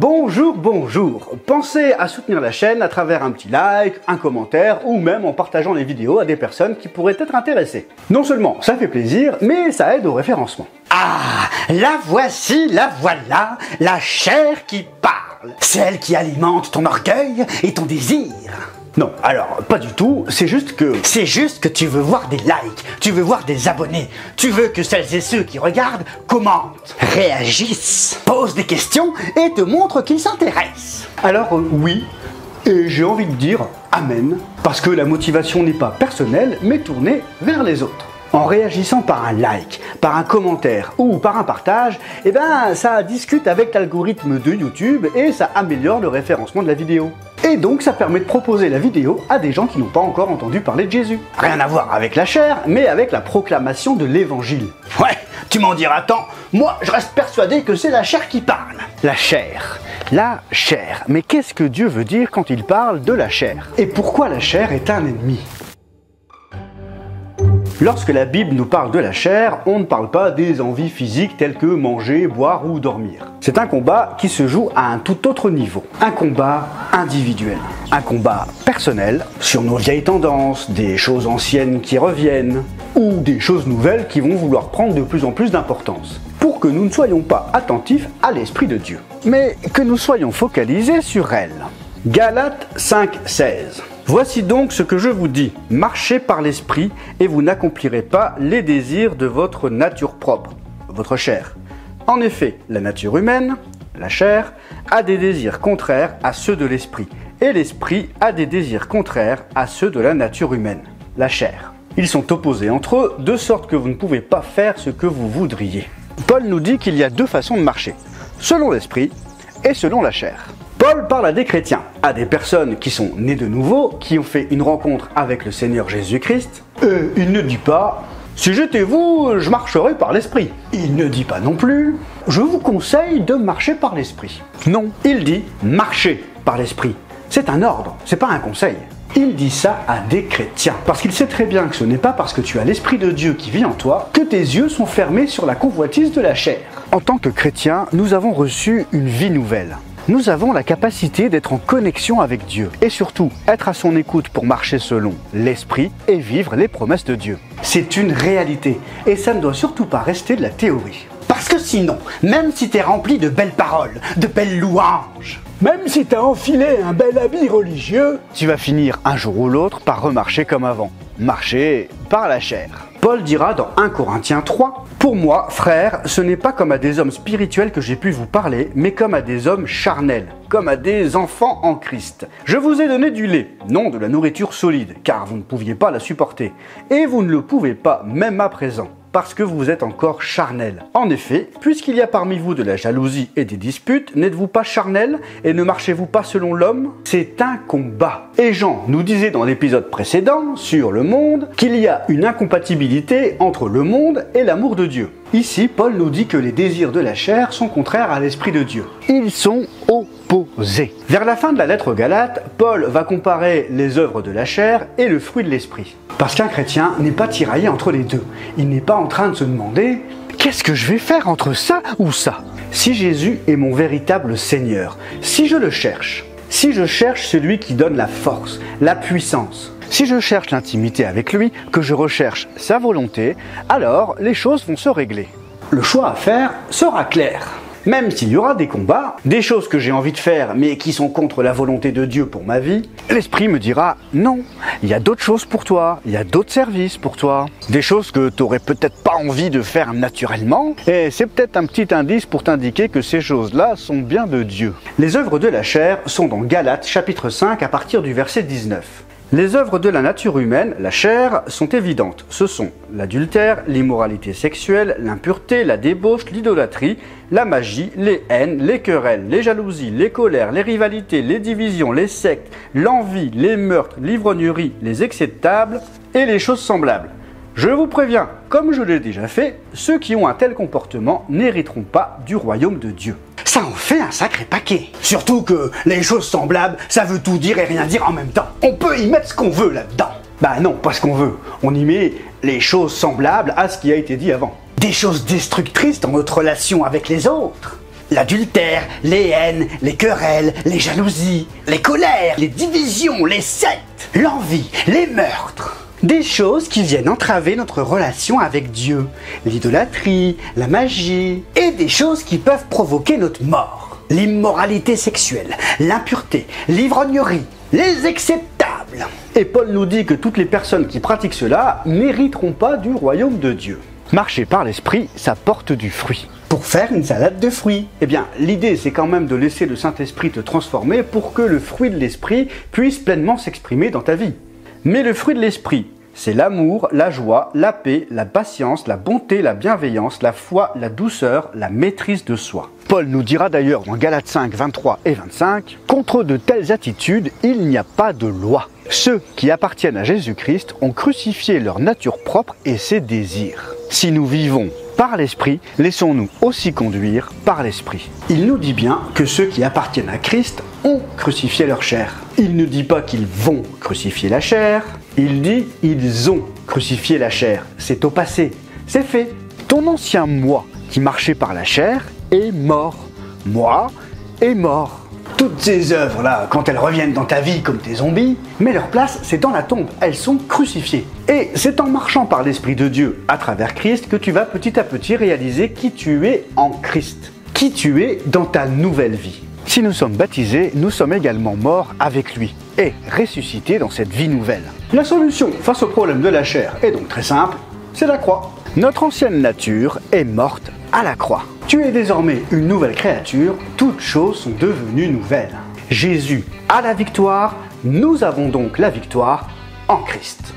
Bonjour, bonjour! Pensez à soutenir la chaîne à travers un petit like, un commentaire ou même en partageant les vidéos à des personnes qui pourraient être intéressées. Non seulement ça fait plaisir, mais ça aide au référencement. Ah, la voici, la voilà, la chair qui parle, celle qui alimente ton orgueil et ton désir. Non, alors, pas du tout, c'est juste que tu veux voir des likes, tu veux voir des abonnés, tu veux que celles et ceux qui regardent commentent, réagissent, posent des questions et te montrent qu'ils s'intéressent. Alors oui, et j'ai envie de dire amen, parce que la motivation n'est pas personnelle, mais tournée vers les autres. En réagissant par un like, par un commentaire ou par un partage, eh ben ça discute avec l'algorithme de YouTube et ça améliore le référencement de la vidéo. Et donc ça permet de proposer la vidéo à des gens qui n'ont pas encore entendu parler de Jésus. Rien à voir avec la chair, mais avec la proclamation de l'évangile. Ouais, tu m'en diras tant, moi je reste persuadé que c'est la chair qui parle. La chair. La chair. Mais qu'est-ce que Dieu veut dire quand il parle de la chair? Et pourquoi la chair est un ennemi? Lorsque la Bible nous parle de la chair, on ne parle pas des envies physiques telles que manger, boire ou dormir. C'est un combat qui se joue à un tout autre niveau. Un combat individuel. Un combat personnel sur nos vieilles tendances, des choses anciennes qui reviennent, ou des choses nouvelles qui vont vouloir prendre de plus en plus d'importance. Pour que nous ne soyons pas attentifs à l'Esprit de Dieu, mais que nous soyons focalisés sur elle. Galates 5,16. Voici donc ce que je vous dis, marchez par l'esprit et vous n'accomplirez pas les désirs de votre nature propre, votre chair. En effet, la nature humaine, la chair, a des désirs contraires à ceux de l'esprit, et l'esprit a des désirs contraires à ceux de la nature humaine, la chair. Ils sont opposés entre eux, de sorte que vous ne pouvez pas faire ce que vous voudriez. Paul nous dit qu'il y a deux façons de marcher, selon l'esprit et selon la chair. Paul parle à des chrétiens, à des personnes qui sont nées de nouveau, qui ont fait une rencontre avec le Seigneur Jésus-Christ. Il ne dit pas « Si j'étais vous, je marcherais par l'esprit ». Il ne dit pas non plus « Je vous conseille de marcher par l'esprit ». Non, il dit « Marchez par l'esprit ». C'est un ordre, c'est pas un conseil. Il dit ça à des chrétiens, parce qu'il sait très bien que ce n'est pas parce que tu as l'Esprit de Dieu qui vit en toi que tes yeux sont fermés sur la convoitise de la chair. En tant que chrétiens, nous avons reçu une vie nouvelle. Nous avons la capacité d'être en connexion avec Dieu et surtout être à son écoute pour marcher selon l'Esprit et vivre les promesses de Dieu. C'est une réalité et ça ne doit surtout pas rester de la théorie. Parce que sinon, même si t'es rempli de belles paroles, de belles louanges, même si t'as enfilé un bel habit religieux, tu vas finir un jour ou l'autre par remarcher comme avant. Marcher par la chair. Paul dira dans 1 Corinthiens 3 « Pour moi, frères, ce n'est pas comme à des hommes spirituels que j'ai pu vous parler, mais comme à des hommes charnels, comme à des enfants en Christ. Je vous ai donné du lait, non de la nourriture solide, car vous ne pouviez pas la supporter, et vous ne le pouvez pas même à présent. » Parce que vous êtes encore charnel. En effet, puisqu'il y a parmi vous de la jalousie et des disputes, n'êtes-vous pas charnel et ne marchez-vous pas selon l'homme? C'est un combat. Et Jean nous disait dans l'épisode précédent, sur le monde, qu'il y a une incompatibilité entre le monde et l'amour de Dieu. Ici, Paul nous dit que les désirs de la chair sont contraires à l'Esprit de Dieu. Ils sont opposés. Vers la fin de la lettre aux Galates, Paul va comparer les œuvres de la chair et le fruit de l'Esprit. Parce qu'un chrétien n'est pas tiraillé entre les deux. Il n'est pas en train de se demander « Qu'est-ce que je vais faire entre ça ou ça ?» Si Jésus est mon véritable Seigneur, si je le cherche, si je cherche celui qui donne la force, la puissance, si je cherche l'intimité avec lui, que je recherche sa volonté, alors les choses vont se régler. Le choix à faire sera clair. Même s'il y aura des combats, des choses que j'ai envie de faire mais qui sont contre la volonté de Dieu pour ma vie, l'Esprit me dira non, il y a d'autres choses pour toi, il y a d'autres services pour toi, des choses que tu n'aurais peut-être pas envie de faire naturellement, et c'est peut-être un petit indice pour t'indiquer que ces choses-là sont bien de Dieu. Les œuvres de la chair sont dans Galates chapitre 5 à partir du verset 19. Les œuvres de la nature humaine, la chair, sont évidentes. Ce sont l'adultère, l'immoralité sexuelle, l'impureté, la débauche, l'idolâtrie, la magie, les haines, les querelles, les jalousies, les colères, les rivalités, les divisions, les sectes, l'envie, les meurtres, l'ivrognerie, les excès de table et les choses semblables. Je vous préviens, comme je l'ai déjà fait, ceux qui ont un tel comportement n'hériteront pas du royaume de Dieu. Ça en fait un sacré paquet. Surtout que les choses semblables, ça veut tout dire et rien dire en même temps. On peut y mettre ce qu'on veut là-dedans. Bah non, pas ce qu'on veut. On y met les choses semblables à ce qui a été dit avant. Des choses destructrices dans notre relation avec les autres. L'adultère, les haines, les querelles, les jalousies, les colères, les divisions, les sectes, l'envie, les meurtres. Des choses qui viennent entraver notre relation avec Dieu, l'idolâtrie, la magie, et des choses qui peuvent provoquer notre mort. L'immoralité sexuelle, l'impureté, l'ivrognerie, les excès de table. Et Paul nous dit que toutes les personnes qui pratiquent cela n'hériteront pas du royaume de Dieu. Marcher par l'esprit, ça porte du fruit. Pour faire une salade de fruits. Eh bien, l'idée c'est quand même de laisser le Saint-Esprit te transformer pour que le fruit de l'esprit puisse pleinement s'exprimer dans ta vie. Mais le fruit de l'esprit, c'est l'amour, la joie, la paix, la patience, la bonté, la bienveillance, la foi, la douceur, la maîtrise de soi. Paul nous dira d'ailleurs dans Galates 5, 23 et 25, « Contre de telles attitudes, il n'y a pas de loi. Ceux qui appartiennent à Jésus-Christ ont crucifié leur nature propre et ses désirs. Si nous vivons par l'Esprit, laissons-nous aussi conduire par l'Esprit. » Il nous dit bien que ceux qui appartiennent à Christ ont crucifié leur chair. Il ne dit pas qu'ils vont crucifier la chair, il dit ils ont crucifié la chair. C'est au passé, c'est fait. Ton ancien moi qui marchait par la chair est mort. Moi est mort. Toutes ces œuvres-là, quand elles reviennent dans ta vie comme des zombies, mais leur place, c'est dans la tombe. Elles sont crucifiées. Et c'est en marchant par l'Esprit de Dieu à travers Christ que tu vas petit à petit réaliser qui tu es en Christ. Qui tu es dans ta nouvelle vie. Si nous sommes baptisés, nous sommes également morts avec lui et ressuscités dans cette vie nouvelle. La solution face au problème de la chair est donc très simple, c'est la croix. Notre ancienne nature est morte à la croix. Tu es désormais une nouvelle créature, toutes choses sont devenues nouvelles. Jésus a la victoire, nous avons donc la victoire en Christ.